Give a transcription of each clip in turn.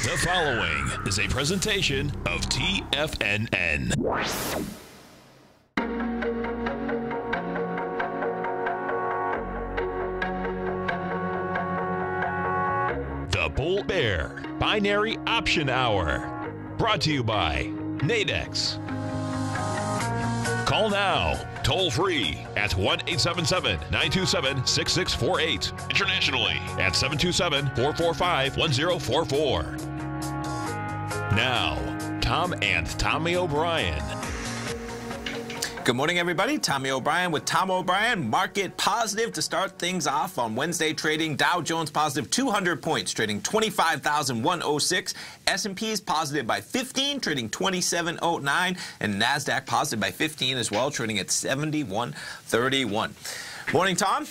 The following is a presentation of TFNN. The Bull Bear Binary Option Hour. Brought to you by Nadex. Call now, toll free at 1-877-927-6648. Internationally at 727-445-1044. Now, Tom and Tommy O'Brien. Good morning, everybody. Tommy O'Brien with Tom O'Brien. Market positive to start things off on Wednesday trading. Dow Jones positive 200 points, trading 25,106. S&P is positive by 15, trading 2709. And NASDAQ positive by 15 as well, trading at 7131. Morning, Tom.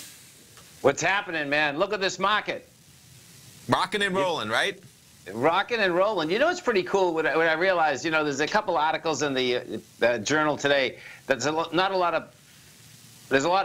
What's happening, man? Look at this market. Rocking and rolling, right? Rocking and rolling. You know what's pretty cool? When I realized, you know, there's a couple articles in the journal today. There's a lot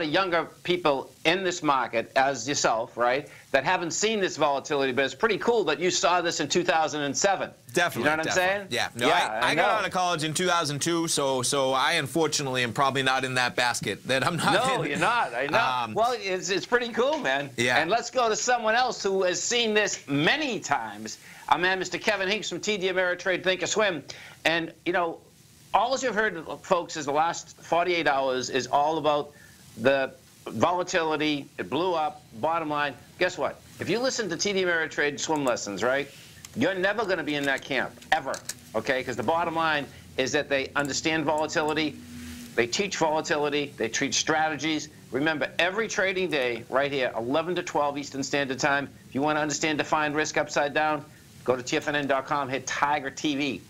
of younger people in this market, as yourself, right, that haven't seen this volatility. But it's pretty cool that you saw this in 2007. Definitely. You know what I'm saying? Yeah. No, yeah, I got out of college in 2002, so I unfortunately am probably not in that basket. That I'm not. No, in. You're not. I know. Well, it's pretty cool, man. Yeah. And let's go to someone else who has seen this many times. Our man, Mr. Kevin Hinks from TD Ameritrade Thinkorswim. And, you know, all you've heard, folks, is the last 48 hours is all about the volatility. It blew up. Bottom line, guess what? If you listen to TD Ameritrade swim lessons, right, you're never going to be in that camp, ever, okay? Because the bottom line is that they understand volatility. They teach volatility. They teach strategies. Remember, every trading day right here, 11 to 12 Eastern Standard Time, if you want to understand defined risk upside down, go to TFNN.com, hit Tiger TV.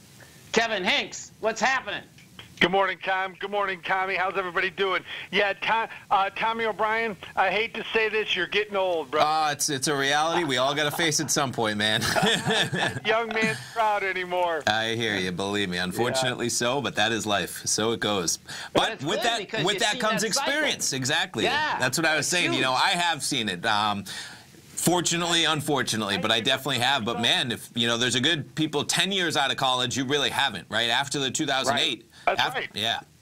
Kevin Hinks, what's happening? Good morning, Tom. Good morning, Tommy. How's everybody doing? Yeah, Tommy O'Brien, I hate to say this, you're getting old, bro. It's a reality. We all got to face it at some point, man. Young man's proud anymore. I hear you. Believe me. Unfortunately so, but that is life. So it goes. But with that comes experience. Exactly. Yeah, that's what I was saying. huge. You know, I have seen it. Fortunately, unfortunately, but I definitely have. But man, if you know, there's a good people 10 years out of college, you really haven't, right? After the 2008. Right. That's right.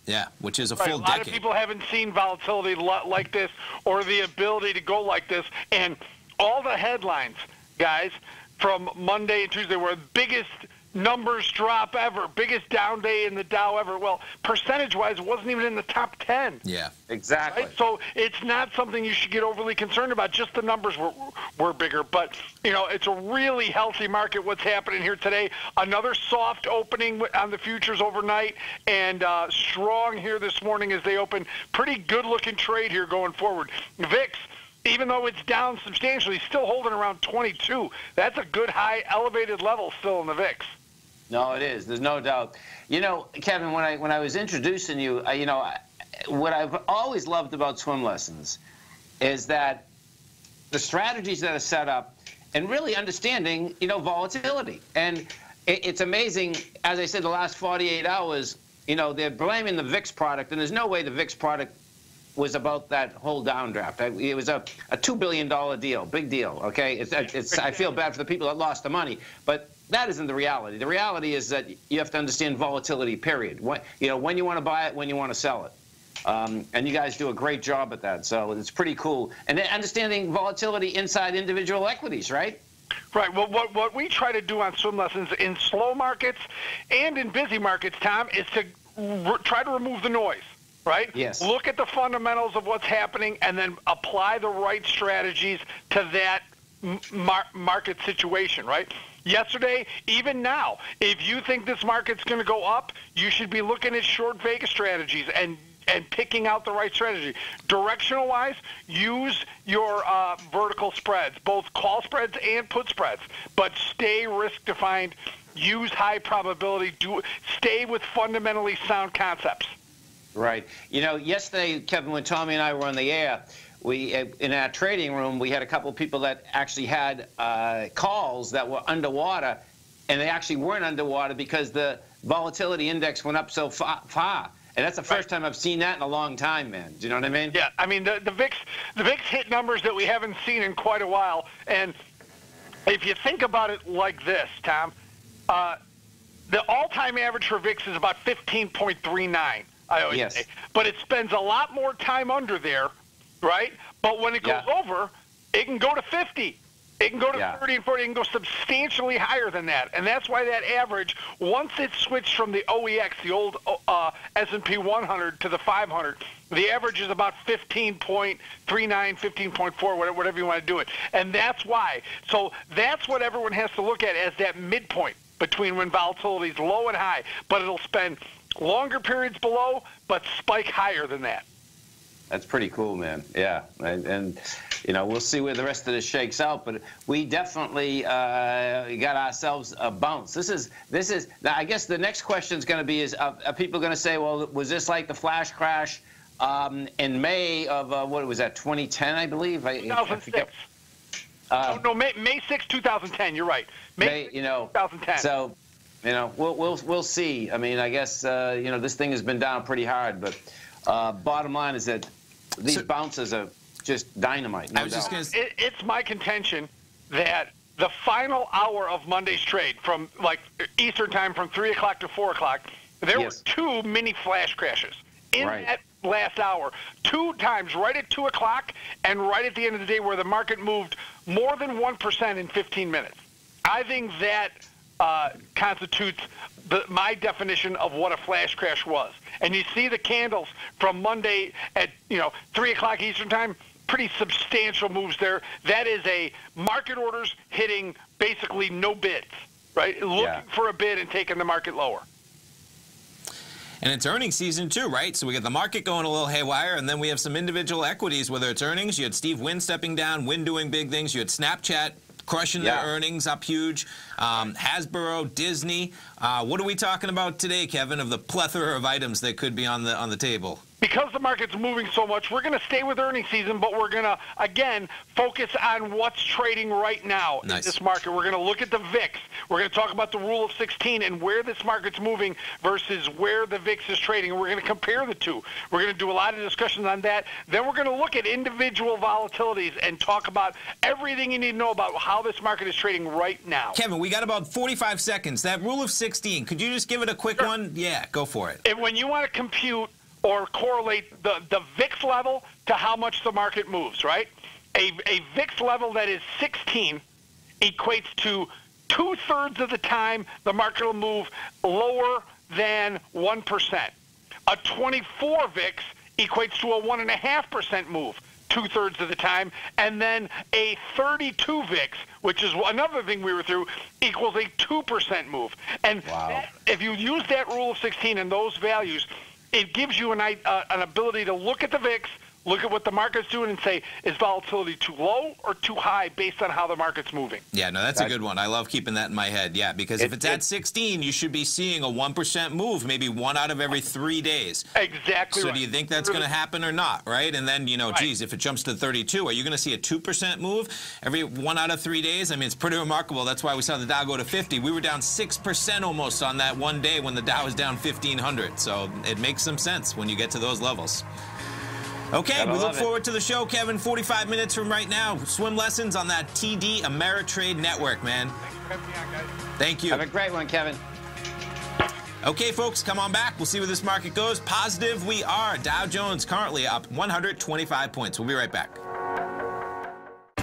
Yeah, which is a Right. full A lot decade. of people haven't seen volatility like this or the ability to go like this. And all the headlines, guys, from Monday and Tuesday were the biggest numbers drop ever, biggest down day in the Dow ever. Well, percentage-wise, it wasn't even in the top 10. Yeah. Exactly. Right? So it's not something you should get overly concerned about. Just the numbers were bigger. But, you know, it's a really healthy market, what's happening here today. Another soft opening on the futures overnight and strong here this morning as they open. Pretty good-looking trade here going forward. VIX, even though it's down substantially, still holding around 22. That's a good, high, elevated level still in the VIX. No, it is. There's no doubt. You know, Kevin, when I was introducing you, you know, what I've always loved about swim lessons is that the strategies that are set up and really understanding, you know, volatility. And it's amazing, as I said, the last 48 hours, you know, they're blaming the VIX product, and there's no way the VIX product was about that whole downdraft. It was a $2 billion deal, big deal, okay? I feel bad for the people that lost the money, but that isn't the reality. The reality is that you have to understand volatility, period. You know, when you want to buy it, when you want to sell it. And you guys do a great job at that, so it's pretty cool. And then understanding volatility inside individual equities, right? Right. Well, what we try to do on swim lessons in slow markets and in busy markets, Tom, is to try to remove the noise. Right? Yes. Look at the fundamentals of what's happening and then apply the right strategies to that market situation, right? Yesterday, even now, if you think this market's going to go up, you should be looking at short Vegas strategies and picking out the right strategy. Directional-wise, use your vertical spreads, both call spreads and put spreads, but stay risk-defined, use high probability, stay with fundamentally sound concepts. Right. You know, yesterday, Kevin, when Tommy and I were on the air, in our trading room, we had a couple of people that actually had calls that were underwater, and they actually weren't underwater because the volatility index went up so far. And that's the first time I've seen that in a long time, man. Do you know what I mean? Yeah. I mean, the VIX hit numbers that we haven't seen in quite a while. And if you think about it like this, Tom, the all-time average for VIX is about 15.39, I always say. But it spends a lot more time under there, right? But when it goes over, it can go to 50. It can go to 30 and 40. It can go substantially higher than that. And that's why that average, once it switched from the OEX, the old S&P 100, to the 500, the average is about 15.39, 15.4, whatever you want to do it. And that's why. So that's what everyone has to look at as that midpoint between when volatility is low and high. But it'll spend longer periods below, but spike higher than that. That's pretty cool, man. Yeah, and you know, we'll see where the rest of this shakes out, but we definitely got ourselves a bounce. This is. Now, I guess the next question is going to be: are people going to say, well, was this like the flash crash in May of what was that? 2010, I believe. 2006. No, May 6, 2010. You're right. May 6, 2010. So, you know, we'll see. I mean, I guess you know, this thing has been down pretty hard, but bottom line is that these bounces are just dynamite. No doubt. It's my contention that the final hour of Monday's trade, from like Eastern time, from 3 o'clock to 4 o'clock, there were 2 mini flash crashes in that last hour. 2 times, right at 2 o'clock and right at the end of the day, where the market moved more than 1% in 15 minutes. I think that constitutes my definition of what a flash crash was. And you see the candles from Monday at 3 o'clock Eastern time, pretty substantial moves there. That is a market orders hitting basically no bids, right? Looking for a bid and taking the market lower. And it's earnings season too, right? So we got the market going a little haywire, and then we have some individual equities, whether it's earnings. You had Steve Wynn stepping down, Wynn doing big things. You had Snapchat crushing their earnings up huge. Hasbro, Disney. What are we talking about today, Kevin, of the plethora of items that could be on the table? Because the market's moving so much, we're going to stay with earnings season, but we're going to, again, focus on what's trading right now in this market. We're going to look at the VIX. We're going to talk about the rule of 16 and where this market's moving versus where the VIX is trading. And we're going to compare the two. We're going to do a lot of discussions on that. Then we're going to look at individual volatilities and talk about everything you need to know about how this market is trading right now. Kevin, we got about 45 seconds. That rule of 16, could you just give it a quick one? Yeah, go for it. And when you want to compute or correlate the VIX level to how much the market moves, right? A VIX level that is 16 equates to 2/3 of the time the market will move lower than 1%. A 24 VIX equates to a 1.5% move 2/3 of the time, and then a 32 VIX, which is another thing we were through, equals a 2% move. And if you use that rule of 16 and those values, it gives you an ability to look at the VIX, look at what the market's doing, and say, is volatility too low or too high based on how the market's moving? Yeah, no, that's a good one. I love keeping that in my head. Yeah, because if it's at 16, you should be seeing a 1% move, maybe 1 out of every 3 days. Exactly. So do you think that's going to happen or not, right? And then, geez, if it jumps to 32, are you going to see a 2% move every 1 out of 3 days? I mean, it's pretty remarkable. That's why we saw the Dow go to 50. We were down 6% almost on that one day when the Dow was down 1,500. So it makes some sense when you get to those levels. Okay, we look forward to the show, Kevin. 45 minutes from right now. Swim lessons on that TD Ameritrade Network, man. Thanks for having me on, guys. Thank you. Have a great one, Kevin. Okay, folks, come on back. We'll see where this market goes. Positive we are. Dow Jones currently up 125 points. We'll be right back.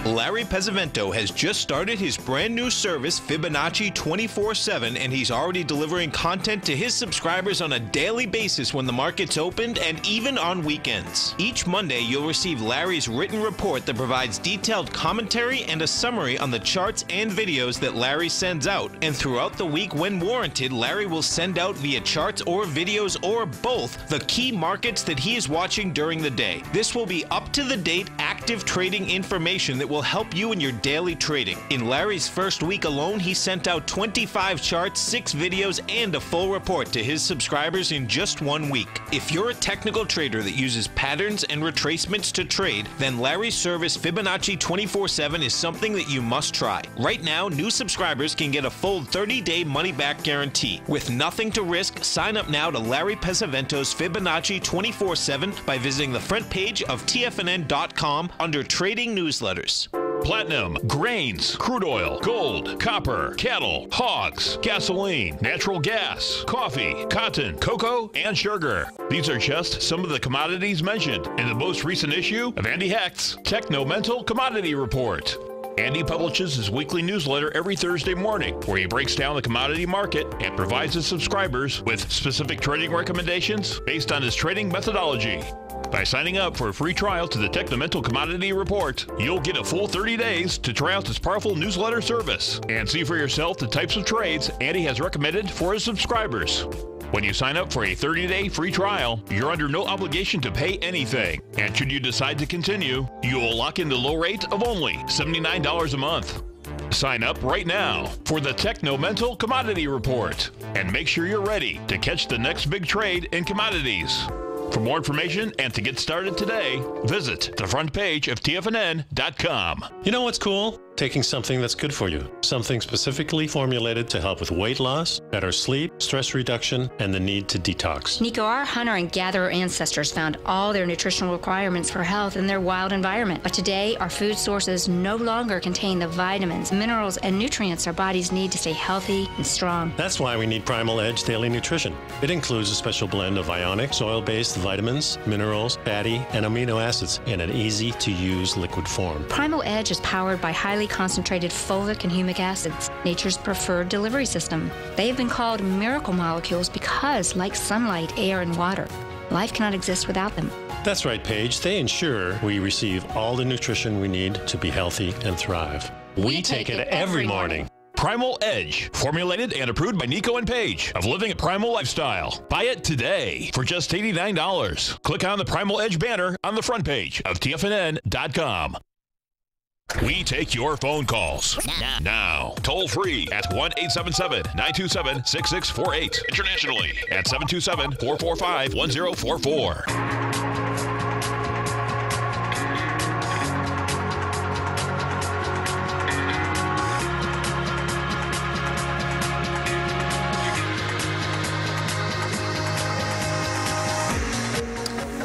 Larry Pesavento has just started his brand new service, Fibonacci 24/7, and he's already delivering content to his subscribers on a daily basis when the market's opened and even on weekends. Each Monday, you'll receive Larry's written report that provides detailed commentary and a summary on the charts and videos that Larry sends out. And throughout the week, when warranted, Larry will send out via charts or videos or both the key markets that he is watching during the day. This will be up-to-the-date, active trading information that will help you in your daily trading. In Larry's first week alone, he sent out 25 charts, 6 videos, and a full report to his subscribers in just 1 week. If you're a technical trader that uses patterns and retracements to trade, then Larry's service Fibonacci 24/7 is something that you must try. Right now, new subscribers can get a full 30-day money-back guarantee. With nothing to risk, sign up now to Larry Pesavento's Fibonacci 24/7 by visiting the front page of TFNN.com under Trading Newsletters. platinum, grains, crude oil, gold, copper, cattle, hogs, gasoline, natural gas, coffee, cotton, cocoa, and sugar. These are just some of the commodities mentioned in the most recent issue of Andy Hecht's Techno-Mental Commodity Report. Andy publishes his weekly newsletter every Thursday morning, where he breaks down the commodity market and provides his subscribers with specific trading recommendations based on his trading methodology. By signing up for a free trial to the Techno-Mental Commodity Report, you'll get a full 30 days to try out this powerful newsletter service and see for yourself the types of trades Andy has recommended for his subscribers. When you sign up for a 30-day free trial, you're under no obligation to pay anything. And should you decide to continue, you will lock in the low rate of only $79 a month. Sign up right now for the Techno-Mental Commodity Report and make sure you're ready to catch the next big trade in commodities. For more information and to get started today, visit the front page of TFNN.com. You know what's cool? Taking something that's good for you. Something specifically formulated to help with weight loss, better sleep, stress reduction, and the need to detox. Nico, our hunter and gatherer ancestors found all their nutritional requirements for health in their wild environment. But today, our food sources no longer contain the vitamins, minerals, and nutrients our bodies need to stay healthy and strong. That's why we need Primal Edge Daily Nutrition. It includes a special blend of ionic, soil-based vitamins, minerals, fatty, and amino acids in an easy-to-use liquid form. Primal Edge is powered by highly concentrated fulvic and humic acids, nature's preferred delivery system. They have been called miracle molecules because, like sunlight, air, and water, life cannot exist without them. That's right, Paige. They ensure we receive all the nutrition we need to be healthy and thrive. We take it every morning. Primal Edge, formulated and approved by Nico and Paige of Living a Primal Lifestyle. Buy it today for just $89. Click on the Primal Edge banner on the front page of TFNN.com. We take your phone calls now. Toll free at 1-877-927-6648. Internationally at 727-445-1044.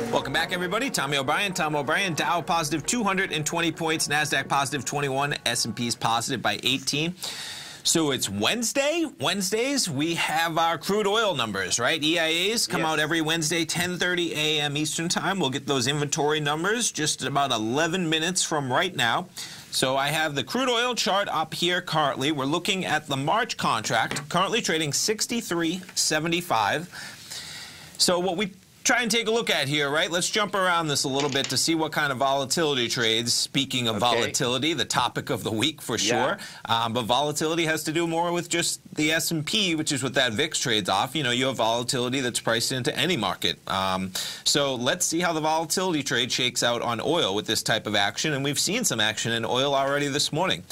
Welcome back, everybody. Tommy O'Brien. Tom O'Brien. Dow positive 220 points. NASDAQ positive 21. S&P's positive by 18. So it's Wednesday. Wednesdays, we have our crude oil numbers, right? EIAs come out every Wednesday, 10:30 a.m. Eastern Time. We'll get those inventory numbers just about 11 minutes from right now. So I have the crude oil chart up here currently. We're looking at the March contract, currently trading 63.75. So what we try and take a look at here, right? Let's jump around this a little bit to see what kind of volatility trades. Speaking of volatility, the topic of the week for sure. But volatility has to do more with just the S&P, which is what that VIX trades off. You know, you have volatility that's priced into any market. So let's see how the volatility trade shakes out on oil with this type of action. And we've seen some action in oil already this morning.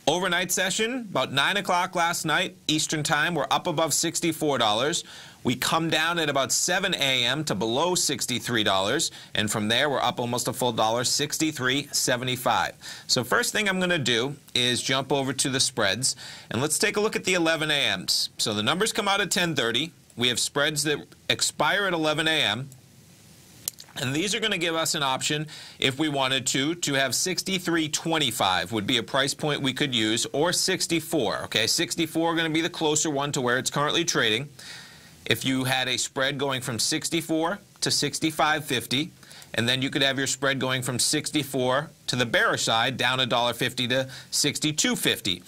Overnight session, about 9 o'clock last night, Eastern Time, we're up above $64. We come down at about 7 a.m. to below $63, and from there we're up almost a full dollar, $63.75. So first thing I'm going to do is jump over to the spreads, and let's take a look at the 11 a.m.s. So the numbers come out at 10:30. We have spreads that expire at 11 a.m., and these are going to give us an option, if we wanted to have 63.25 would be a price point we could use, or 64. Okay, 64 going to be the closer one to where it's currently trading. If you had a spread going from 64 to 65.50, and then you could have your spread going from 64 to the bearish side, down $1.50 to 62.50.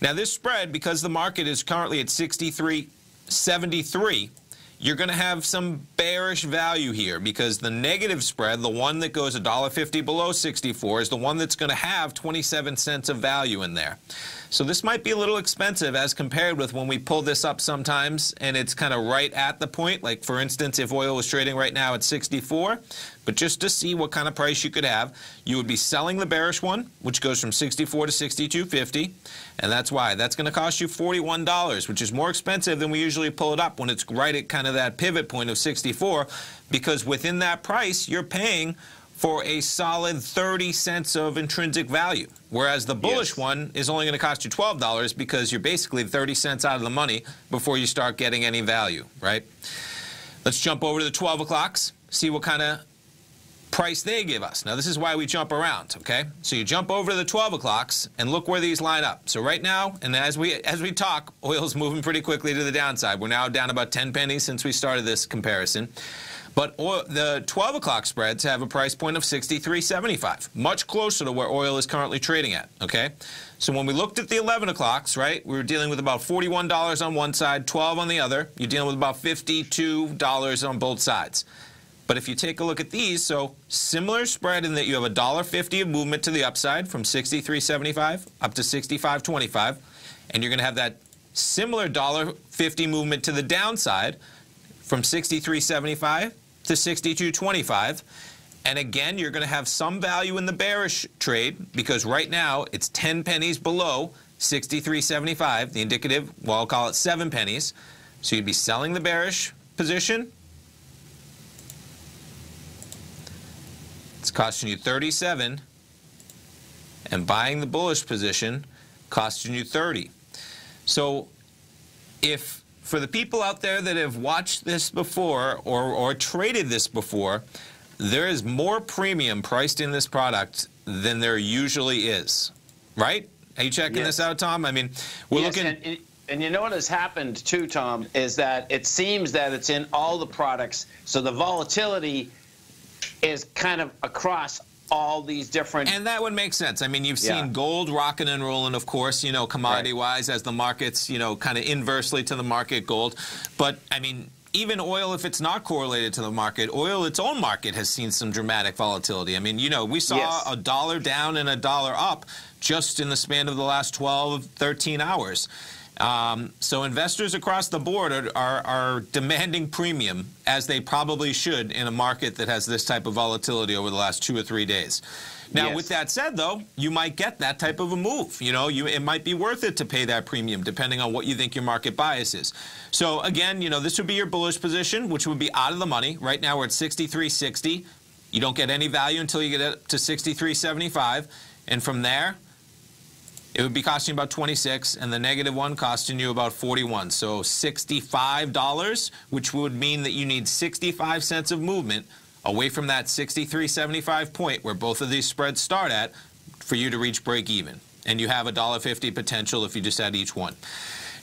Now this spread, because the market is currently at 63.73, you're going to have some bearish value here, because the negative spread, the one that goes $1.50 below 64, is the one that's going to have 27 cents of value in there. So this might be a little expensive as compared with when we pull this up sometimes and it's kind of right at the point. Like, for instance, if oil was trading right now at 64, but just to see what kind of price you could have, you would be selling the bearish one, which goes from 64 to 62.50, and that's why. That's going to cost you $41, which is more expensive than we usually pull it up when it's right at kind of that pivot point of 64, because within that price, you're paying for a solid 30 cents of intrinsic value, whereas the bullish one is only going to cost you $12 because you're basically 30 cents out of the money before you start getting any value, right? Let's jump over to the 12 o'clocks, see what kind of price they give us. Now, this is why we jump around, okay? So you jump over to the 12 o'clocks and look where these line up. So right now, and as we talk, oil's moving pretty quickly to the downside. We're now down about 10 pennies since we started this comparison. But the 12 o'clock spreads have a price point of 63.75, much closer to where oil is currently trading at, okay? So when we looked at the 11 o'clocks, right, we were dealing with about $41 on one side, 12 on the other. You're dealing with about $52 on both sides. But if you take a look at these, so similar spread in that you have $1.50 of movement to the upside from 63.75 up to 65.25, and you're going to have that similar $1.50 movement to the downside from 63.75 to 62.25. And again, you're going to have some value in the bearish trade because right now it's 10 pennies below 63.75. The indicative, well, I'll call it 7 pennies. So you'd be selling the bearish position. It's costing you 37, and buying the bullish position costing you 30. So if for the people out there that have watched this before or traded this before, there is more premium priced in this product than there usually is, right? Are you checking this out, Tom? I mean, we're looking. And you know what has happened too, Tom, is that it seems that it's in all the products, so the volatility is kind of across all these different... And that would make sense. I mean, you've seen gold rocking and rolling, of course, you know, commodity-wise, as the market's, you know, kind of inversely to the market gold. But, I mean, even oil, if it's not correlated to the market, oil, its own market, has seen some dramatic volatility. I mean, you know, we saw a dollar down and a dollar up just in the span of the last 12, 13 hours. So investors across the board are demanding premium, as they probably should in a market that has this type of volatility over the last 2 or 3 days. Now, with that said, though, you might get that type of a move. You know, it might be worth it to pay that premium, depending on what you think your market bias is. So, again, you know, this would be your bullish position, which would be out of the money. Right now, we're at 63.60. You don't get any value until you get up to 63.75. And from there, it would be costing you about 26, and the negative one costing you about 41. So $65, which would mean that you need 65 cents of movement away from that 63.75 point where both of these spreads start at for you to reach break even. And you have $1.50 potential if you just add each one.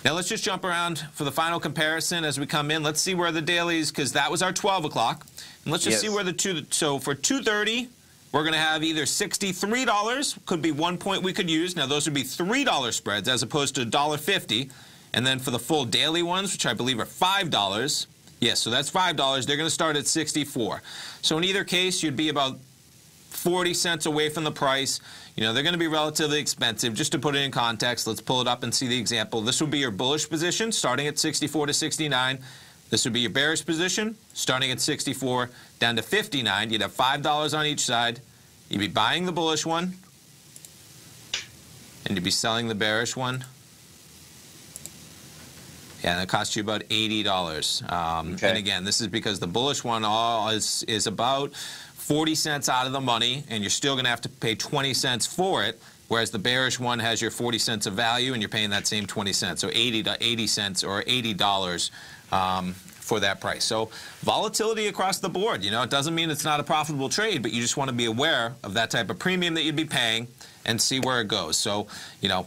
Now let's just jump around for the final comparison as we come in. Let's see where the dailies, because that was our 12 o'clock. And let's just see where so for 2:30, we're going to have either $63, could be one point we could use. Now, those would be $3 spreads as opposed to $1.50. And then for the full daily ones, which I believe are $5, yes, so that's $5, they're going to start at 64. So in either case, you'd be about 40 cents away from the price. You know, they're going to be relatively expensive. Just to put it in context, let's pull it up and see the example. This would be your bullish position, starting at 64 to 69. This would be your bearish position, starting at 64 down to 59. You'd have $5 on each side. You'd be buying the bullish one, and you'd be selling the bearish one. Yeah, and it costs you about $80. And again, this is because the bullish one is about 40 cents out of the money, and you're still going to have to pay 20 cents for it, whereas the bearish one has your 40 cents of value, and you're paying that same 20 cents, so 80 cents or $80 for that price. So volatility across the board. You know, it doesn't mean it's not a profitable trade, but you just want to be aware of that type of premium that you'd be paying and see where it goes. So, you know.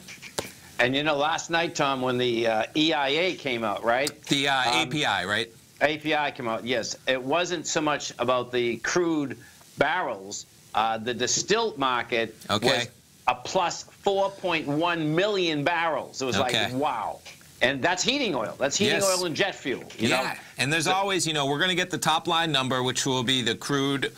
And, you know, last night, Tom, when the EIA came out, right? The API, right? API came out, yes. It wasn't so much about the crude barrels. The distilled market was a plus 4.1 million barrels. It was like, wow. And that's heating oil. That's heating oil and jet fuel. You know? And there's always, you know, we're going to get the top line number, which will be the crude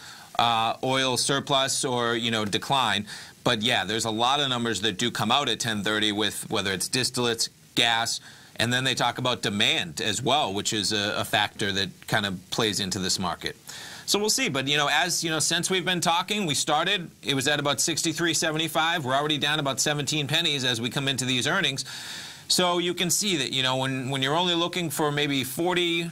oil surplus or, you know, decline. But, yeah, there's a lot of numbers that do come out at 10:30 with whether it's distillates, gas, and then they talk about demand as well, which is a factor that kind of plays into this market. So we'll see. But, you know, as, you know, since we've been talking, we started, it was at about 63.75. We're already down about 17 pennies as we come into these earnings. So you can see that, you know, when you're only looking for maybe 40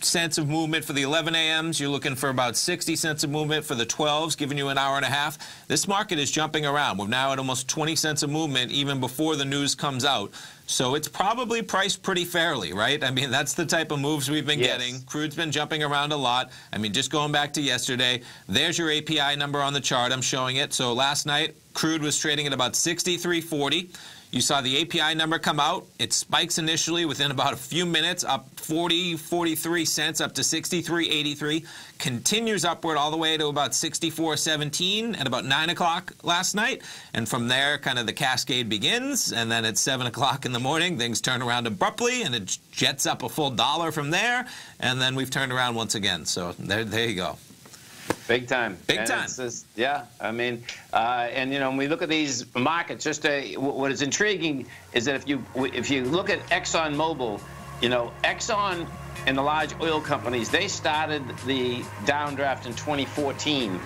cents of movement for the 11 a.m.s. You're looking for about 60 cents of movement for the 12s, giving you an hour and a half. This market is jumping around. We're now at almost 20 cents of movement even before the news comes out. So it's probably priced pretty fairly, right? I mean, that's the type of moves we've been getting. Crude's been jumping around a lot. I mean, just going back to yesterday, there's your API number on the chart. I'm showing it. So last night, crude was trading at about 63.40. You saw the API number come out. It spikes initially within about a few minutes, up 43 cents, up to 63.83. Continues upward all the way to about 64.17 at about 9 o'clock last night. And from there, kind of the cascade begins. And then at 7 o'clock in the morning, things turn around abruptly, and it jets up a full $1 from there. And then we've turned around once again. So there you go. Big time. Big time. Just, yeah, I mean, and you know, when we look at these markets, what is intriguing is that if you look at ExxonMobil, you know, Exxon and the large oil companies, they started the downdraft in 2014,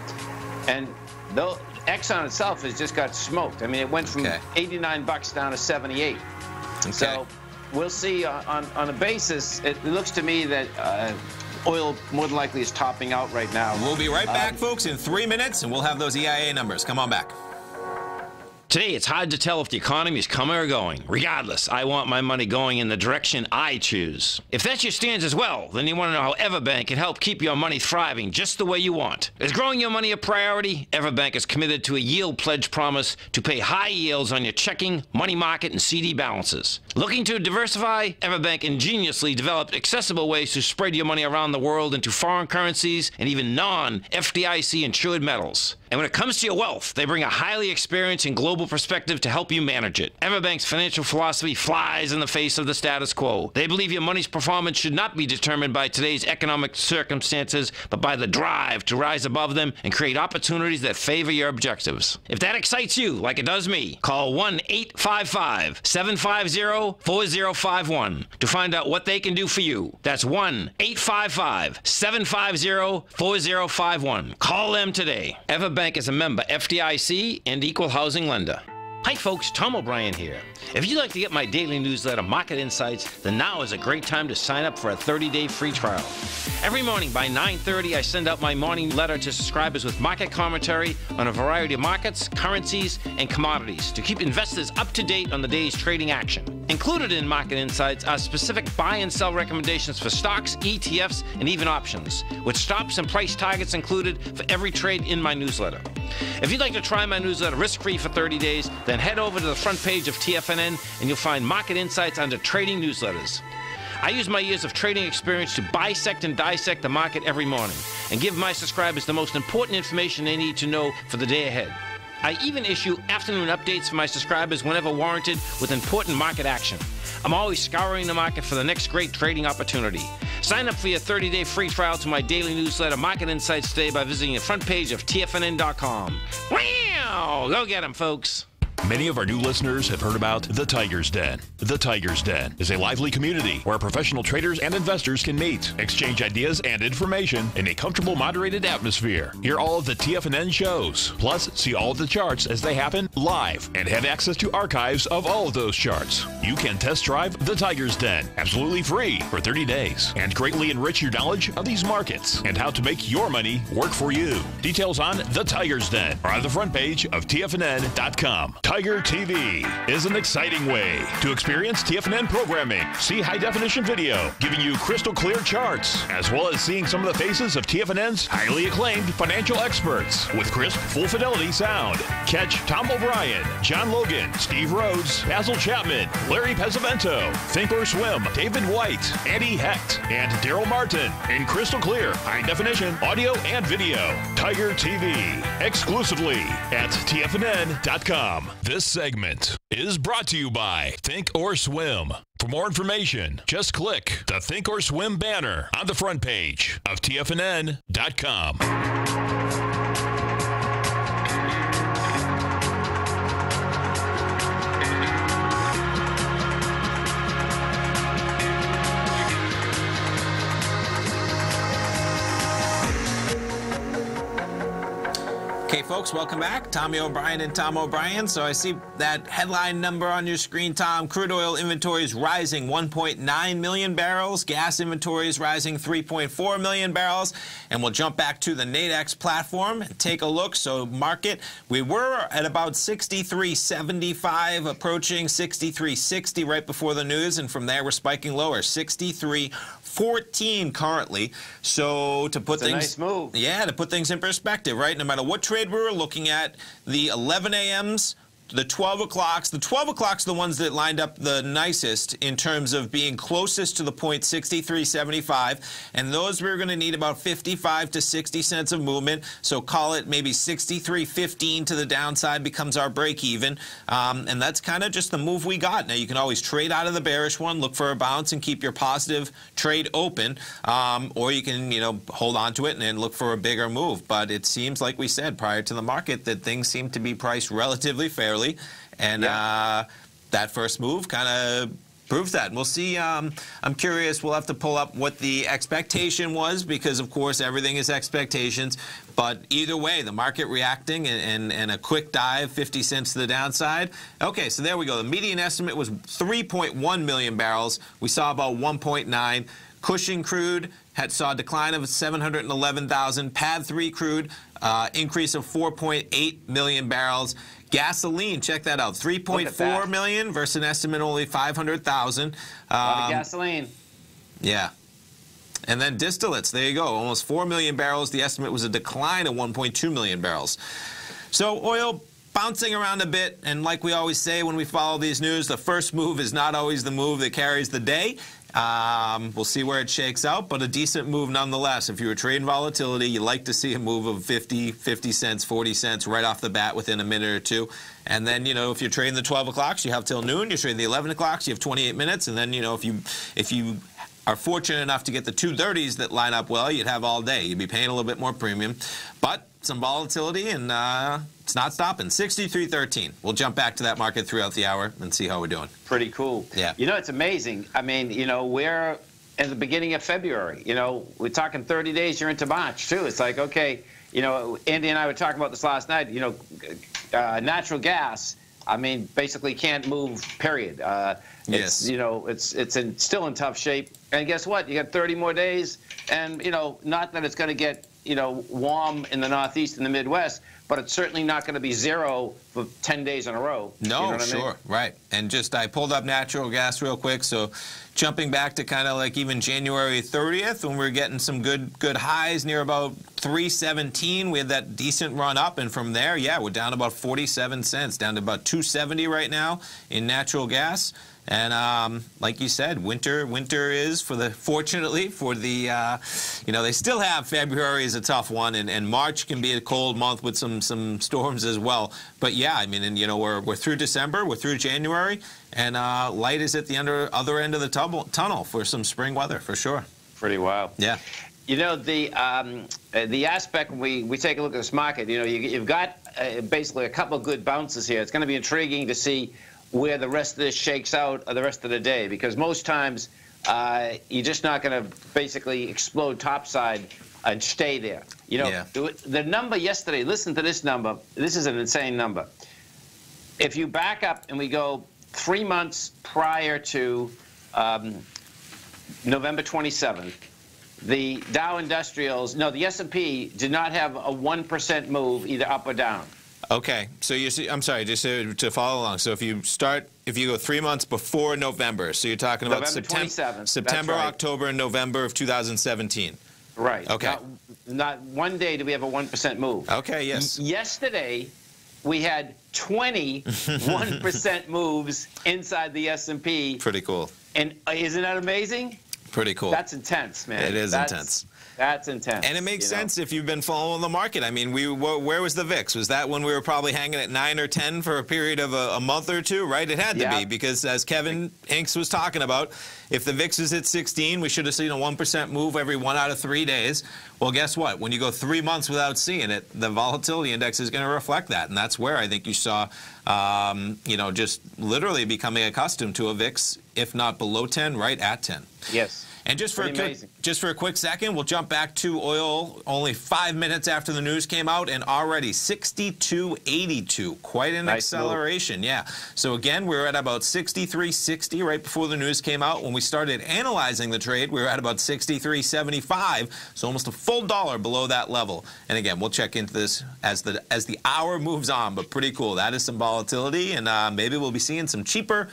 and though Exxon itself has just got smoked. I mean, it went from 89 bucks down to 78. Okay. So we'll see on a basis. It looks to me that oil more than likely is topping out right now. We'll be right back, folks, in 3 minutes, and we'll have those EIA numbers. Come on back. Today, it's hard to tell if the economy is coming or going. Regardless, I want my money going in the direction I choose. If that's your stance as well, then you want to know how Everbank can help keep your money thriving just the way you want. Is growing your money a priority? Everbank is committed to a yield pledge promise to pay high yields on your checking, money market, and CD balances. Looking to diversify? Everbank ingeniously developed accessible ways to spread your money around the world into foreign currencies and even non-FDIC insured metals. And when it comes to your wealth, they bring a highly experienced and global perspective to help you manage it. Everbank's financial philosophy flies in the face of the status quo. They believe your money's performance should not be determined by today's economic circumstances, but by the drive to rise above them and create opportunities that favor your objectives. If that excites you, like it does me, call 1-855-750-4051 to find out what they can do for you. That's 1-855-750-4051. Call them today. Everbank is a member FDIC and equal housing lender. Hi folks, Tom O'Brien here. If you'd like to get my daily newsletter, Market Insights, then now is a great time to sign up for a 30-day free trial. Every morning by 9:30, I send out my morning letter to subscribers with market commentary on a variety of markets, currencies, and commodities to keep investors up to date on the day's trading action. Included in Market Insights are specific buy and sell recommendations for stocks, ETFs, and even options, with stops and price targets included for every trade in my newsletter. If you'd like to try my newsletter risk-free for 30 days, then head over to the front page of TFNN and you'll find Market Insights under Trading Newsletters. I use my years of trading experience to bisect and dissect the market every morning and give my subscribers the most important information they need to know for the day ahead. I even issue afternoon updates for my subscribers whenever warranted with important market action. I'm always scouring the market for the next great trading opportunity. Sign up for your 30-day free trial to my daily newsletter, Market Insights, today by visiting the front page of TFNN.com. Wow! Go get 'em, folks. Many of our new listeners have heard about The Tiger's Den. The Tiger's Den is a lively community where professional traders and investors can meet, exchange ideas and information in a comfortable, moderated atmosphere. Hear all of the TFNN shows, plus see all of the charts as they happen live, and have access to archives of all of those charts. You can test drive The Tiger's Den absolutely free for 30 days and greatly enrich your knowledge of these markets and how to make your money work for you. Details on The Tiger's Den are on the front page of TFNN.com. Tiger TV is an exciting way to experience TFNN programming. See high-definition video, giving you crystal clear charts, as well as seeing some of the faces of TFNN's highly acclaimed financial experts with crisp, full-fidelity sound. Catch Tom O'Brien, John Logan, Steve Rhodes, Basil Chapman, Larry Pesavento, Think or Swim, David White, Andy Hecht, and Daryl Martin in crystal clear, high-definition audio and video. Tiger TV, exclusively at TFNN.com. This segment is brought to you by Think or Swim. For more information, just click the Think or Swim banner on the front page of TFNN.com. Hey folks, welcome back. Tommy O'Brien and Tom O'Brien. So I see that headline number on your screen, Tom. Crude oil inventories rising 1.9 million barrels. Gas inventories rising 3.4 million barrels. And we'll jump back to the Nadex platform and take a look. So market, we were at about 63.75, approaching 63.60 right before the news. And from there, we're spiking lower, 63.14 currently. So to put things, nice move. Yeah, to put things in perspective, right? No matter what trade we were looking at, the 11 a.m.s, the 12 o'clocks. The 12 o'clocks are the ones that lined up the nicest in terms of being closest to the point 63.75, and those we're going to need about 55 to 60 cents of movement. So call it maybe 63.15 to the downside becomes our break even, and that's kind of just the move we got. Now you can always trade out of the bearish one, look for a bounce, and keep your positive trade open, or you can hold on to it and look for a bigger move. But it seems like we said prior to the market that things seem to be priced relatively fairly. And that first move kind of proves that. And we'll see. I'm curious. We'll have to pull up what the expectation was because, of course, everything is expectations. But either way, the market reacting and a quick dive, 50 cents to the downside. Okay, so there we go. The median estimate was 3.1 million barrels. We saw about 1.9. Cushing crude saw a decline of 711,000. PADD 3 crude, increase of 4.8 million barrels. Gasoline, check that out, 3.4 million versus an estimate only 500,000. A lot of gasoline. Yeah. And then distillates, there you go, almost 4 million barrels. The estimate was a decline of 1.2 million barrels. So oil bouncing around a bit, and like we always say when we follow these news, the first move is not always the move that carries the day. We'll see where it shakes out, but a decent move nonetheless. If you were trading volatility, you like to see a move of 50 cents, 40 cents right off the bat within a minute or two. And then, if you're trading the 12 o'clocks, you have till noon. You're trading the 11 o'clocks, you have 28 minutes. And then, if you are fortunate enough to get the 230s that line up well, you'd have all day. You'd be paying a little bit more premium. But some volatility, and it's not stopping. 63.13. We'll jump back to that market throughout the hour and see how we're doing. Pretty cool. Yeah. It's amazing. I mean, we're in the beginning of February. We're talking 30 days. You're into March, too. It's like, okay, Andy and I were talking about this last night. Natural gas, I mean, basically can't move, period. Yes. It's still in tough shape. And guess what? You got 30 more days. And, not that it's going to get warm in the Northeast and the Midwest, but it's certainly not going to be zero for 10 days in a row. No, sure, right. And I pulled up natural gas real quick, so jumping back to kind of like even January 30th when we were getting some good highs near about 317, we had that decent run up, and from there, yeah, we're down about 47 cents, down to about 270 right now in natural gas. And like you said, winter is fortunately for the, they still have February is a tough one, and March can be a cold month with some storms as well. But yeah, I mean, and we're through December, we're through January, and light is at the other end of the tunnel for some spring weather for sure. Pretty wild. Yeah. The aspect when we take a look at this market, you've got basically a couple of good bounces here. It's going to be intriguing to see where the rest of this shakes out the rest of the day, because most times you're just not going to basically explode topside and stay there. The number yesterday, listen to this number. This is an insane number. If you back up and we go 3 months prior to November 27th, the Dow Industrials, the S&P did not have a 1% move either up or down. Okay, so I'm sorry, just to follow along. So if you go 3 months before November, so you're talking about September, right. October, and November of 2017. Right. Okay. Not one day do we have a 1% move. Okay, yes. Yesterday, we had 21% moves inside the S&P. Pretty cool. And isn't that amazing? Pretty cool. That's intense, man. It is intense. That's intense. And it makes sense if you've been following the market. I mean, where was the VIX? Was that when we were probably hanging at 9 or 10 for a period of a month or two, right? It had to be, because as Kevin Hinks was talking about, if the VIX is at 16, we should have seen a 1% move every 1 out of 3 days. Well, guess what? When you go 3 months without seeing it, the volatility index is going to reflect that. And that's where I think you saw, just literally becoming accustomed to a VIX, if not below 10, right at 10. Yes. And just for a quick second, we'll jump back to oil only 5 minutes after the news came out, and already 62.82. Quite an acceleration, yeah. So again, we were at about 63.60 right before the news came out. When we started analyzing the trade, we were at about 63.75, so almost a full $1 below that level. And again, we'll check into this as the hour moves on, but pretty cool. That is some volatility, and maybe we'll be seeing some cheaper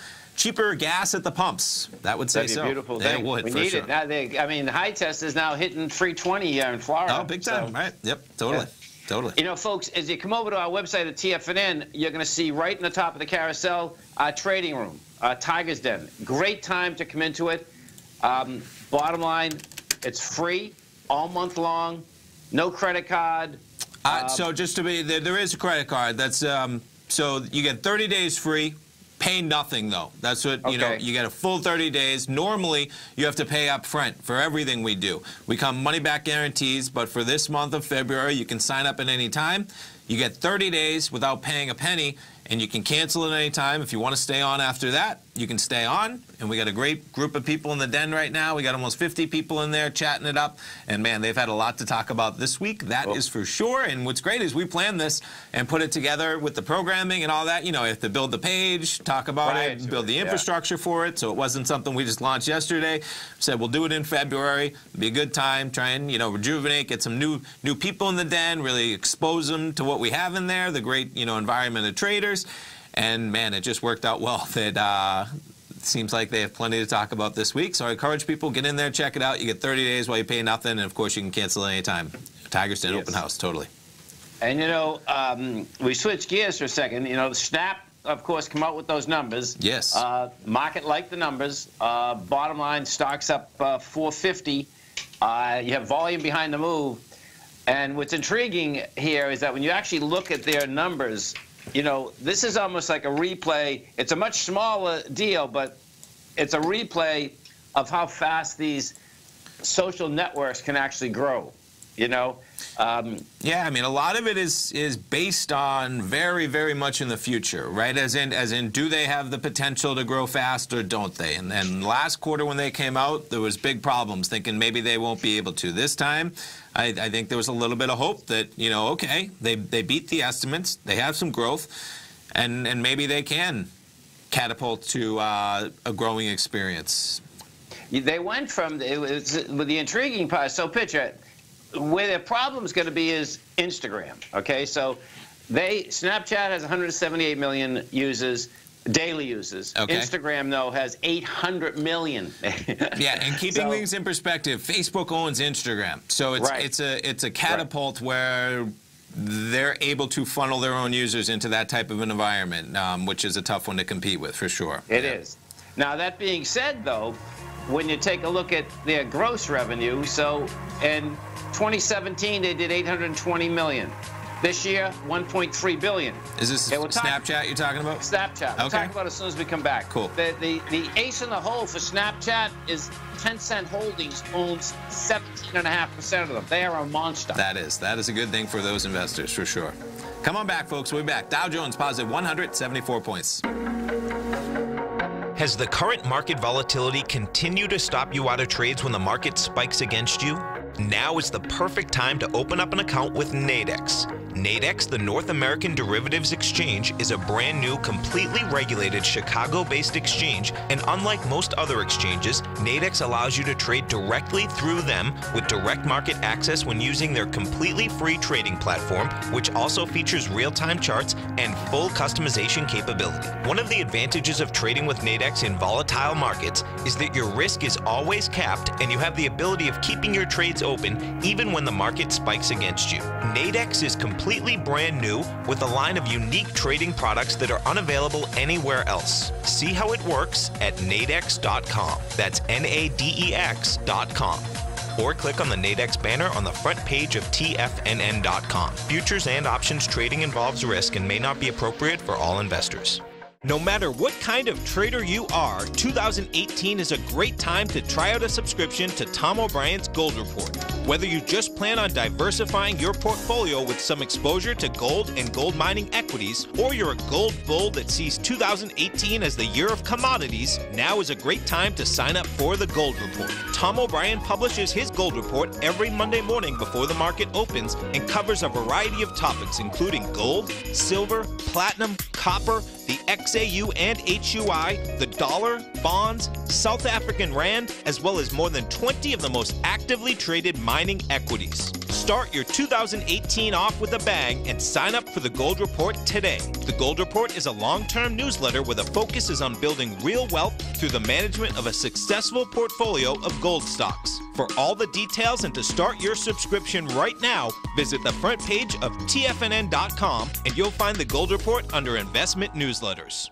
gas at the pumps. That would say That'd be so. beautiful It thing. would, we for need sure. it. Now I mean, the high test is now hitting 320 here in Florida. Oh, big time, right? Yep, totally. Yeah. Totally. You know, folks, as you come over to our website at TFNN, you're going to see right in the top of the carousel our trading room, Tiger's Den. Great time to come into it. Bottom line, it's free all month long, no credit card. So just to be, there is a credit card. That's so you get 30 days free. Pay nothing, though. That's what, you know, you get a full 30 days. Normally, you have to pay up front for everything we do. We come money-back guarantees, but for this month of February, you can sign up at any time. You get 30 days without paying a penny, and you can cancel at any time. If you want to stay on after that, you can stay on. And we got a great group of people in the den right now. We got almost 50 people in there chatting it up. And, man, they've had a lot to talk about this week. That is for sure. And what's great is we planned this and put it together with the programming and all that. You know, you have to build the page, talk about it, build the infrastructure for it. So it wasn't something we just launched yesterday. Said we'll do it in February. It'll be a good time. Try and, you know, rejuvenate, get some new people in the den, really expose them to what we have in there, the great, you know, environment of traders. And, man, it just worked out well. That seems like they have plenty to talk about this week. So I encourage people, get in there, check it out. You get 30 days while you pay nothing. And, of course, you can cancel any time. Tiger's Den open house, totally. And, you know, we switch gears for a second. You know, Snap, of course, come out with those numbers. Yes. Market liked the numbers. Bottom line, stocks up 450. You have volume behind the move. And what's intriguing here is that when you actually look at their numbers, you know, this is almost like a replay. It's a much smaller deal, but it's a replay of how fast these social networks can actually grow, you know? Yeah, I mean, a lot of it is based on very, very much in the future, right? As in, do they have the potential to grow fast or don't they? And last quarter when they came out, there was big problems, thinking maybe they won't be able to. This time, I think there was a little bit of hope that, you know, okay, they beat the estimates, they have some growth, and maybe they can catapult to a growing experience. They went from, with the intriguing part, so picture it, where their problem is going to be is Instagram, okay? So Snapchat has 178 million users, daily users. Okay. Instagram, though, has 800 million. Yeah, and keeping things in perspective, Facebook owns Instagram. So it's a catapult where they're able to funnel their own users into that type of an environment, which is a tough one to compete with, for sure. It is. Now, that being said, though, when you take a look at their gross revenue, so in 2017, they did 820 million. This year, 1.3 billion. Is this Snapchat you're talking about? Snapchat. We'll talk about it as soon as we come back. Cool. The ace in the hole for Snapchat is Tencent Holdings owns 17.5% of them. They are a monster. That is a good thing for those investors, for sure. Come on back, folks. We'll be back. Dow Jones positive 174 points. Has the current market volatility continued to stop you out of trades when the market spikes against you? Now is the perfect time to open up an account with Nadex. Nadex, the North American Derivatives Exchange, is a brand new, completely regulated Chicago-based exchange, and unlike most other exchanges, Nadex allows you to trade directly through them with direct market access when using their completely free trading platform, which also features real-time charts and full customization capability. One of the advantages of trading with Nadex in volatile markets is that your risk is always capped and you have the ability of keeping your trades open even when the market spikes against you. Nadex is completely brand new with a line of unique trading products that are unavailable anywhere else. See how it works at nadex.com. That's Nadex.com. Or click on the Nadex banner on the front page of TFNN.com. Futures and options trading involves risk and may not be appropriate for all investors. No matter what kind of trader you are, 2018 is a great time to try out a subscription to Tom O'Brien's Gold Report. Whether you just plan on diversifying your portfolio with some exposure to gold and gold mining equities, or you're a gold bull that sees 2018 as the year of commodities, now is a great time to sign up for the Gold Report. Tom O'Brien publishes his Gold Report every Monday morning before the market opens and covers a variety of topics including gold, silver, platinum, copper, the XAU and HUI, the dollar, bonds, South African rand, as well as more than 20 of the most actively traded mining equities. Start your 2018 off with a bang and sign up for the Gold Report today. The Gold Report is a long-term newsletter where the focus is on building real wealth through the management of a successful portfolio of gold stocks. For all the details and to start your subscription right now, visit the front page of TFNN.com and you'll find the Gold Report under Investment Newsletters.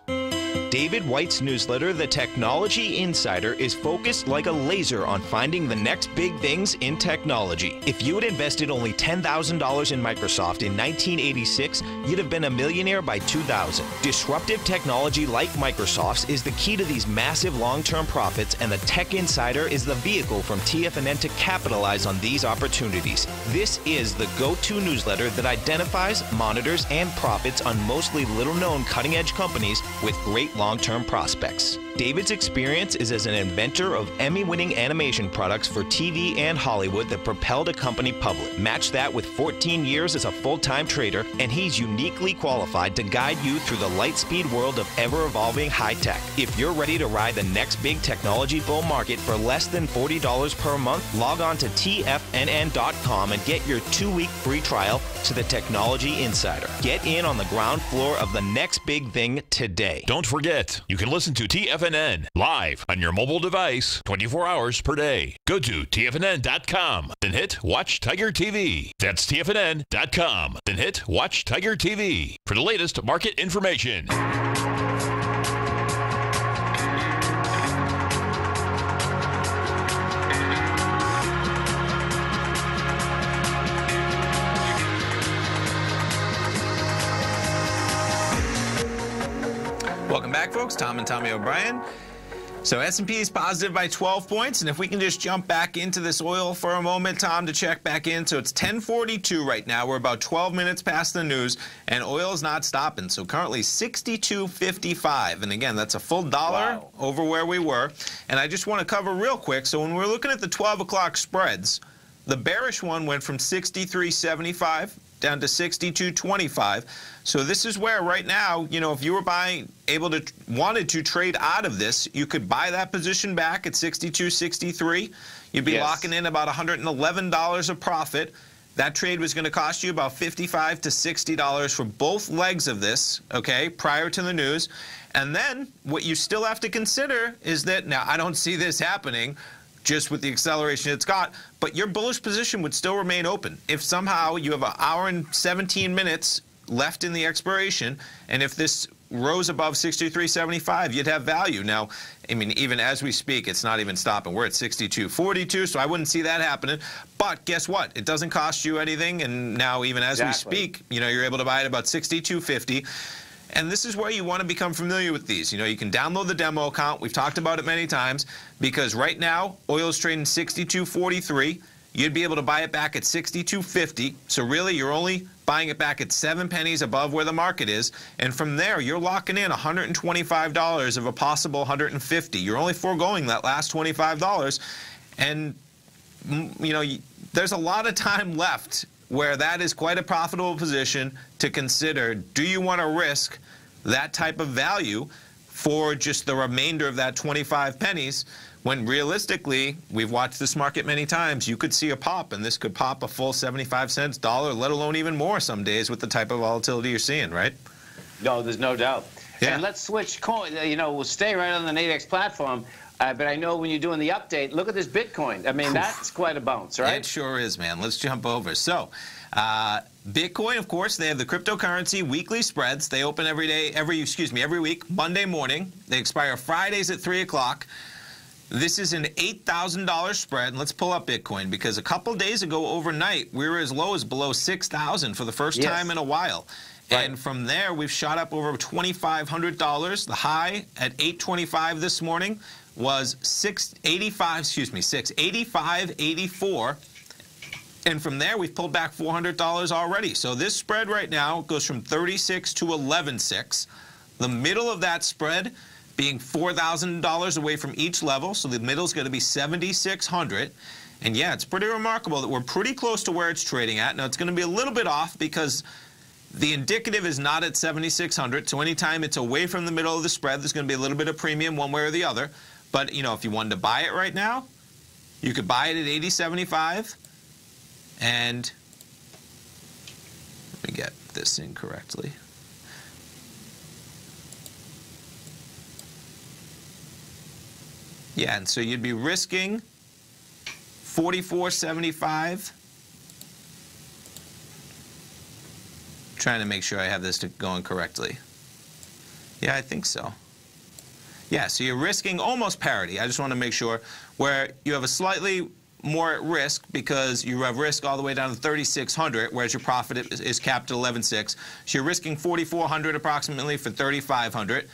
David White's newsletter, The Technology Insider, is focused like a laser on finding the next big things in technology. If you had invested only $10,000 in Microsoft in 1986, you'd have been a millionaire by 2000. Disruptive technology like Microsoft's is the key to these massive long-term profits, and the Tech Insider is the vehicle from TFNN to capitalize on these opportunities. This is the go-to newsletter that identifies, monitors, and profits on mostly little-known cutting-edge companies with great long-term prospects. David's experience is as an inventor of Emmy-winning animation products for TV and Hollywood that propelled a company public. Match that with 14 years as a full-time trader, and he's uniquely qualified to guide you through the light-speed world of ever-evolving high-tech. If you're ready to ride the next big technology bull market for less than $40 per month, log on to TFNN.com and get your 2-week free trial to the Technology Insider. Get in on the ground floor of the next big thing today. Don't forget, you can listen to TFNN live on your mobile device 24 hours per day. Go to TFNN.com, then hit Watch Tiger TV. That's TFNN.com, then hit Watch Tiger TV for the latest market information. Welcome back, folks. Tom and Tommy O'Brien. So S&P is positive by 12 points, and if we can just jump back into this oil for a moment, Tom, to check back in. So it's 10:42 right now. We're about 12 minutes past the news, and oil is not stopping. So currently 62.55, and again, that's a full dollar over where we were. And I just want to cover real quick. So when we're looking at the 12 o'clock spreads, the bearish one went from 63.75 down to 62.25. So this is where right now, you know, if you were wanted to trade out of this, you could buy that position back at 62.63. You'd be locking in about $111 of profit. That trade was going to cost you about $55 to $60 for both legs of this, okay, prior to the news. And then what you still have to consider is that, now I don't see this happening just with the acceleration it's got, but your bullish position would still remain open. If somehow you have an hour and 17 minutes left in the expiration, and if this rose above 63.75, you'd have value. Now, I mean, even as we speak, it's not even stopping. We're at 62.42, so I wouldn't see that happening. But guess what? It doesn't cost you anything, and now even as we speak, you know, you're able to buy it about 62.50. And this is where you want to become familiar with these. You know, you can download the demo account. We've talked about it many times, because right now, oil is trading 62.43. You'd be able to buy it back at 62.50. So really, you're only buying it back at 7 pennies above where the market is. And from there, you're locking in $125 of a possible $150. You're only foregoing that last $25. And, you know, there's a lot of time left where that is quite a profitable position to consider. Do you want to risk that type of value for just the remainder of that 25 pennies? When realistically, we've watched this market many times, you could see a pop, and this could pop a full 75 cents, dollar, let alone even more some days with the type of volatility you're seeing, right? No, there's no doubt. Yeah. And let's switch coin. You know, we'll stay right on the Nadex platform. But I know when you're doing the update, look at this Bitcoin. I mean, that's quite a bounce, right? It sure is, man. Let's jump over. So, Bitcoin, of course, they have the cryptocurrency weekly spreads. They open every week, Monday morning. They expire Fridays at 3 o'clock. This is an $8,000 spread. And let's pull up Bitcoin, because a couple days ago overnight, we were as low as below 6,000 for the first time in a while. Right. And from there, we've shot up over $2,500. The high at $825 this morning was $685.84. And from there, we've pulled back $400 already. So this spread right now goes from 36 to 11.6. The middle of that spread being $4,000 away from each level. So the middle is going to be 7,600. And yeah, it's pretty remarkable that we're pretty close to where it's trading at. Now, it's going to be a little bit off because the indicative is not at 7,600. So anytime it's away from the middle of the spread, there's going to be a little bit of premium one way or the other. But, you know, if you wanted to buy it right now, you could buy it at 80.75. And let me get this in correctly. Yeah, and so you'd be risking 44.75. Trying to make sure I have this going correctly. Yeah, I think so. Yeah, so you're risking almost parity. I just want to make sure where you have a slightly more at risk because you have risk all the way down to 3,600, whereas your profit is capped at 11.6. So you're risking 4,400 approximately for 3,500.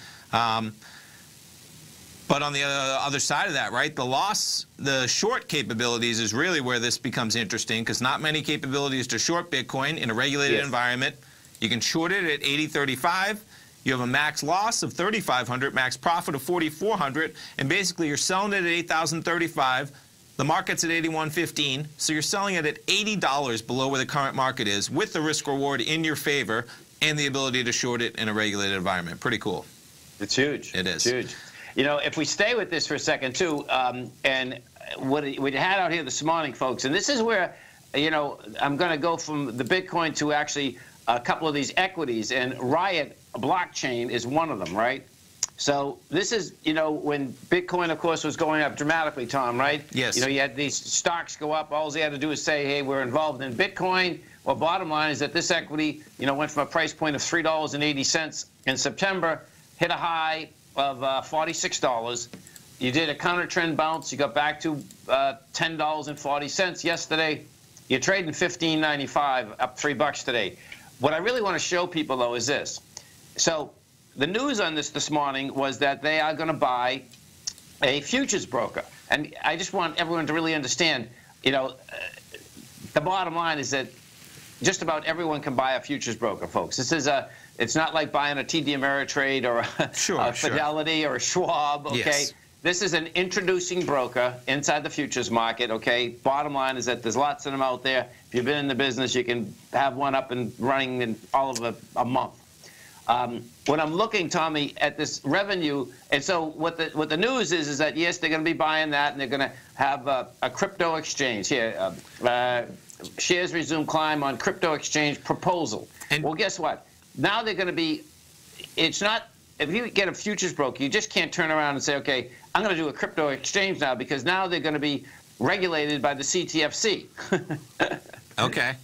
But on the other side of that, right, the short capabilities is really where this becomes interesting because not many capabilities to short Bitcoin in a regulated environment. You can short it at 80.35. You have a max loss of 3,500, max profit of 4,400, and basically you're selling it at 8,035. The market's at 81.15, so you're selling it at $80 below where the current market is with the risk reward in your favor and the ability to short it in a regulated environment. Pretty cool. It's huge. It is. It's huge. You know, if we stay with this for a second, too, and what we had out here this morning, folks, and this is where, you know, I'm going to go from the Bitcoin to actually a couple of these equities, and Riot blockchain is one of them, right? So this is, you know, when Bitcoin, of course, was going up dramatically, Tom, right? Yes. You know, you had these stocks go up. All they had to do is say, hey, we're involved in Bitcoin. Well, bottom line is that this equity, you know, went from a price point of $3.80 in September, hit a high of $46. You did a counter trend bounce. You got back to $10.40 yesterday. You're trading $15.95, up $3 today. What I really want to show people, though, is this. So the news on this morning was that they are going to buy a futures broker. And I just want everyone to really understand, you know, the bottom line is that just about everyone can buy a futures broker, folks. This is it's not like buying a TD Ameritrade or a Fidelity or a Schwab, okay? Yes. This is an introducing broker inside the futures market, okay? Bottom line is that there's lots of them out there. If you've been in the business, you can have one up and running in all of a month. When I'm looking, Tommy, at this revenue, and so what the news is that, yes, they're going to be buying that, and they're going to have a crypto exchange here. Shares resume climb on crypto exchange proposal. And well, guess what? Now they're going to be, it's not, if you get a futures broker, you just can't turn around and say, okay, I'm going to do a crypto exchange now, because now they're going to be regulated by the CTFC. Okay.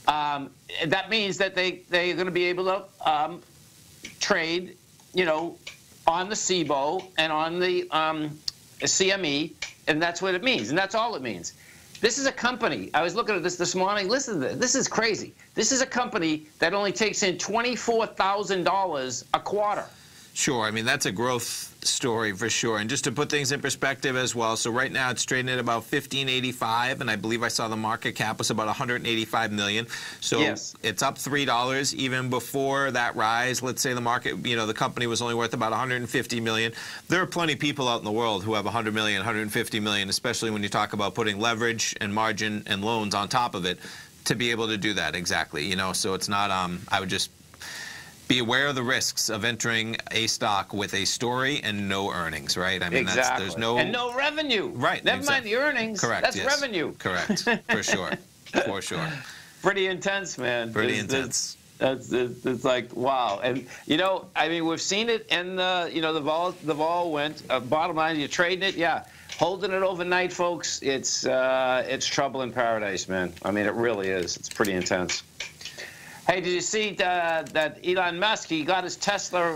That means that they're going to be able to trade, you know, on the CBOE and on the CME, and that's what it means, and that's all it means. This is a company. I was looking at this morning. Listen to this. This is crazy. This is a company that only takes in $24,000 a quarter. Sure. I mean, that's a growth story for sure. And just to put things in perspective as well, so right now it's trading at about $15.85, and I believe I saw the market cap was about $185 million. So yes, it's up $3 even before that rise. Let's say the market, you know, the company was only worth about $150 million. There are plenty of people out in the world who have $100 million, $150 million, especially when you talk about putting leverage and margin and loans on top of it to be able to do that exactly. You know, so it's not, I would just be aware of the risks of entering a stock with a story and no earnings, right? I mean, exactly. There's no... And no revenue. Right. Never mind the earnings. Correct. That's revenue. Correct. For sure. For sure. Pretty intense, man. Pretty intense. It's like, wow. And, you know, I mean, we've seen it, and, you know, the vol went. Bottom line, you're trading it, yeah. Holding it overnight, folks, it's trouble in paradise, man. I mean, it really is. It's pretty intense. Hey, did you see that Elon Musk, he got his Tesla...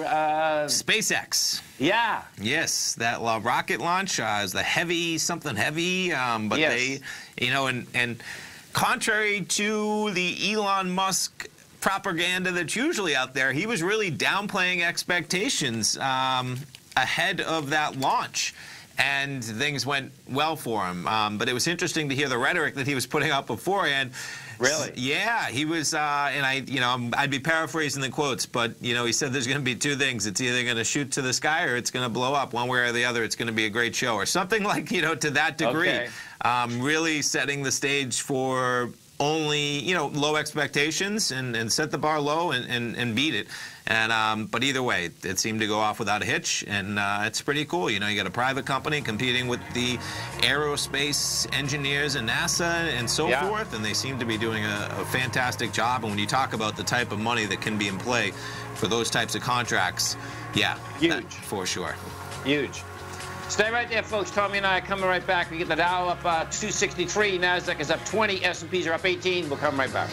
SpaceX. Yeah. Yes, that rocket launch is the heavy, something heavy, but yes, they, you know, and contrary to the Elon Musk propaganda that's usually out there, he was really downplaying expectations ahead of that launch. and things went well for him. But it was interesting to hear the rhetoric that he was putting out beforehand. Really? Yeah, he was, and I'd be paraphrasing the quotes, but he said there's going to be two things. It's either going to shoot to the sky or it's going to blow up. One way or the other, it's going to be a great show, or something like to that degree. Okay. Really setting the stage for only low expectations and set the bar low and beat it. And but either way, it seemed to go off without a hitch, and it's pretty cool. You got a private company competing with the aerospace engineers and NASA and so forth, and they seem to be doing a fantastic job. And when you talk about the type of money that can be in play for those types of contracts, yeah, huge for sure. Huge. Stay right there, folks. Tommy and I are coming right back. We get the Dow up 263, Nasdaq is up 20, S&Ps are up 18. We'll come right back.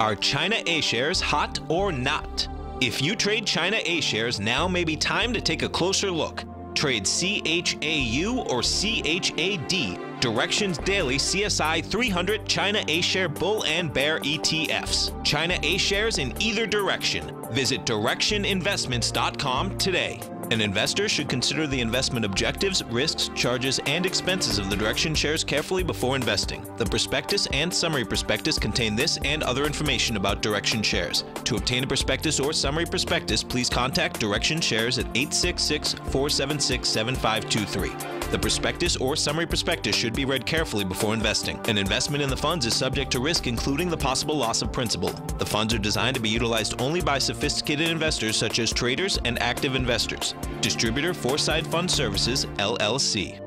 Are China A-shares hot or not? If you trade China A-shares, now may be time to take a closer look. Trade CHAU or CHAD, Directions Daily CSI 300 China A-share Bull and Bear ETFs. China A-shares in either direction. Visit directioninvestments.com today. An investor should consider the investment objectives, risks, charges, and expenses of the Direction shares carefully before investing. The prospectus and summary prospectus contain this and other information about Direction shares. To obtain a prospectus or summary prospectus, please contact Direction shares at 866-476-7523. The prospectus or summary prospectus should be read carefully before investing. An investment in the funds is subject to risk, including the possible loss of principal. The funds are designed to be utilized only by sophisticated investors such as traders and active investors. Distributor Foreside Fund Services, LLC.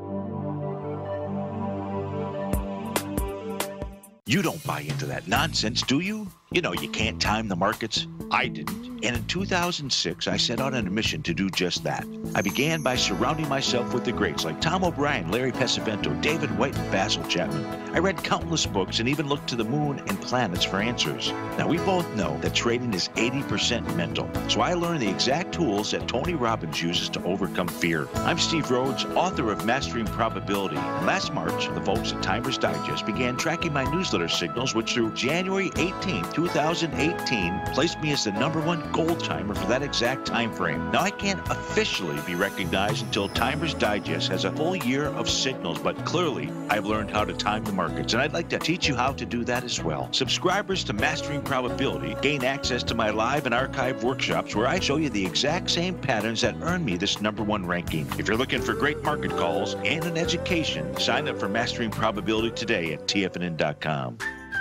You don't buy into that nonsense, do you? You can't time the markets. I didn't. And in 2006, I set out on a mission to do just that. I began by surrounding myself with the greats like Tom O'Brien, Larry Pesavento, David White, and Basil Chapman. I read countless books and even looked to the moon and planets for answers. Now, we both know that trading is 80% mental. So I learned the exact tools that Tony Robbins uses to overcome fear. I'm Steve Rhodes, author of Mastering Probability. And last March, the folks at Timers Digest began tracking my newsletter signals, which through January 18, 2018, placed me as the #1 gold timer for that exact time frame. Now, I can't officially be recognized until Timers Digest has a full year of signals, but clearly I've learned how to time the markets, and I'd like to teach you how to do that as well. Subscribers to Mastering Probability gain access to my live and archive workshops where I show you the exact same patterns that earned me this #1 ranking. If you're looking for great market calls and an education, sign up for Mastering Probability today at TFNN.com.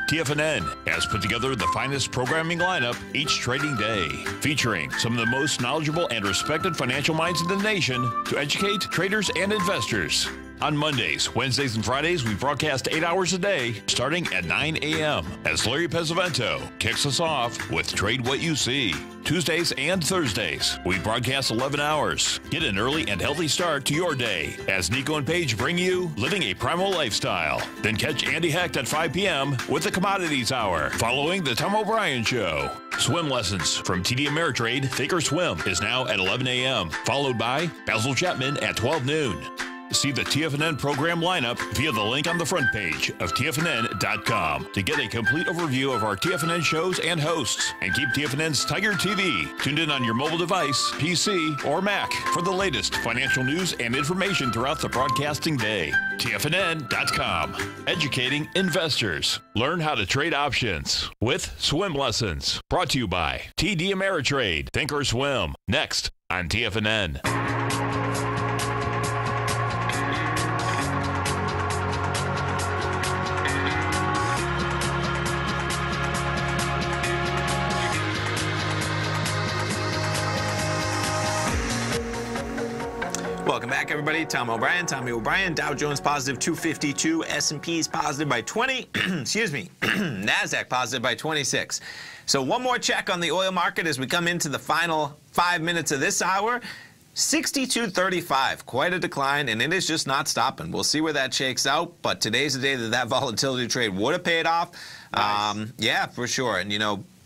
TFNN has put together the finest programming lineup each trading day, featuring some of the most knowledgeable and respected financial minds in the nation to educate traders and investors. On Mondays, Wednesdays, and Fridays, we broadcast 8 hours a day, starting at 9 a.m. as Larry Pesavento kicks us off with Trade What You See. Tuesdays and Thursdays, we broadcast 11 hours. Get an early and healthy start to your day as Nico and Paige bring you Living a Primal Lifestyle. Then catch Andy Hecht at 5 p.m. with the Commodities Hour, following the Tom O'Brien Show. Swim lessons from TD Ameritrade Thinkorswim is now at 11 a.m., followed by Basil Chapman at 12 noon. See the TFNN program lineup via the link on the front page of TFNN.com to get a complete overview of our TFNN shows and hosts. And keep TFNN's Tiger TV tuned in on your mobile device, PC, or Mac for the latest financial news and information throughout the broadcasting day. TFNN.com. Educating investors. Learn how to trade options with swim lessons. Brought to you by TD Ameritrade Thinkorswim. Next on TFNN. Welcome back, everybody. Tommy O'Brien. Dow Jones positive 252. S&P's positive by 20. Excuse me. Nasdaq positive by 26. So one more check on the oil market as we come into the final 5 minutes of this hour. 62.35, quite a decline, and it is just not stopping. We'll see where that shakes out, but today's the day that volatility trade would have paid off. Nice. Yeah, for sure. And,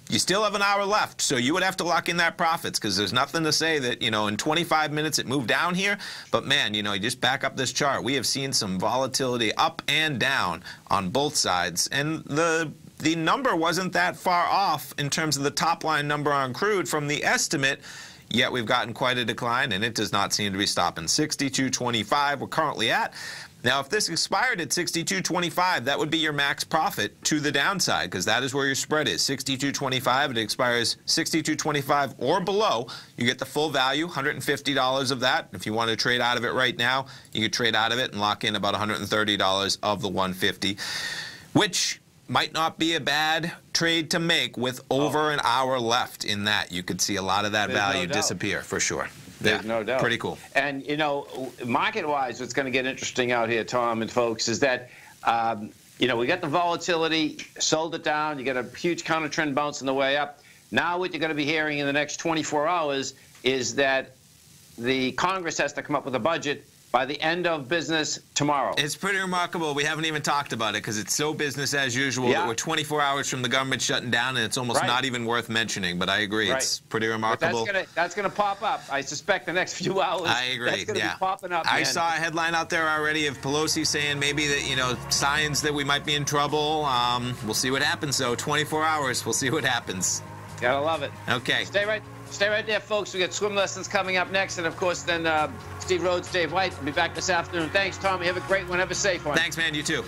you still have an hour left, so you would have to lock in that profits because there's nothing to say that, in 25 minutes it moved down here. But, man, you just back up this chart. We have seen some volatility up and down on both sides. And the the number wasn't that far off in terms of the top line number on crude from the estimate. Yet we've gotten quite a decline, and it does not seem to be stopping. 62.25 we're currently at. Now, if this expired at 62.25, that would be your max profit to the downside, because that is where your spread is. 62.25, it expires 62.25 or below. You get the full value, $150 of that. If you want to trade out of it right now, you could trade out of it and lock in about $130 of the $150, which might not be a bad trade to make with over an hour left in that. You could see a lot of that value disappear for sure. There's no doubt. Pretty cool. And, you know, market-wise, what's going to get interesting out here, Tom and folks, is that, you know, we got the volatility, sold it down, you got a huge counter-trend bounce on the way up. Now what you're going to be hearing in the next 24 hours is that the Congress has to come up with a budget by the end of business tomorrow. It's pretty remarkable. We haven't even talked about it because it's so business as usual that we're 24 hours from the government shutting down, and it's almost not even worth mentioning. But I agree. It's pretty remarkable. But that's gonna pop up. I suspect the next few hours. I agree. That's gonna be popping up. I saw a headline out there already of Pelosi saying maybe that, you know, signs that we might be in trouble. We'll see what happens, though. 24 hours. We'll see what happens. Gotta love it. Okay. Stay right there, folks. We got swim lessons coming up next, and of course, then Steve Rhodes, Dave White will be back this afternoon. Thanks, Tommy. Have a great one. Have a safe one. Thanks, man. You too.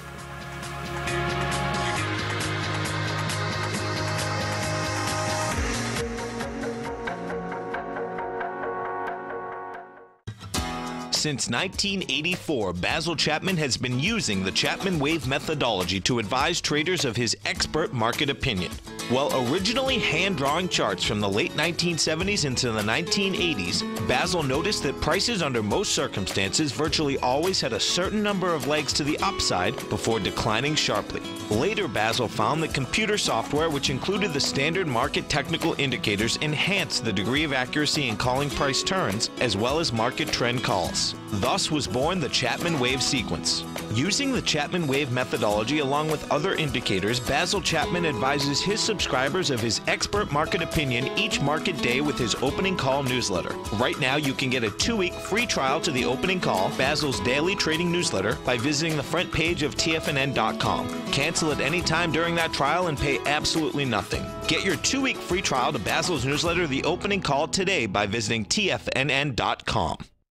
Since 1984, Basil Chapman has been using the Chapman Wave methodology to advise traders of his expert market opinion. While originally hand-drawing charts from the late 1970s into the 1980s, Basil noticed that prices under most circumstances virtually always had a certain number of legs to the upside before declining sharply. Later, Basil found that computer software, which included the standard market technical indicators, enhanced the degree of accuracy in calling price turns, as well as market trend calls. Thus was born the Chapman Wave sequence. Using the Chapman Wave methodology along with other indicators, Basil Chapman advises his subscribers of his expert market opinion each market day with his opening call newsletter. Right now, you can get a 2-week free trial to the opening call, Basil's daily trading newsletter, by visiting the front page of TFNN.com. Cancel at any time during that trial and pay absolutely nothing. Get your 2-week free trial to Basil's newsletter, The Opening Call, today by visiting TFNN.com.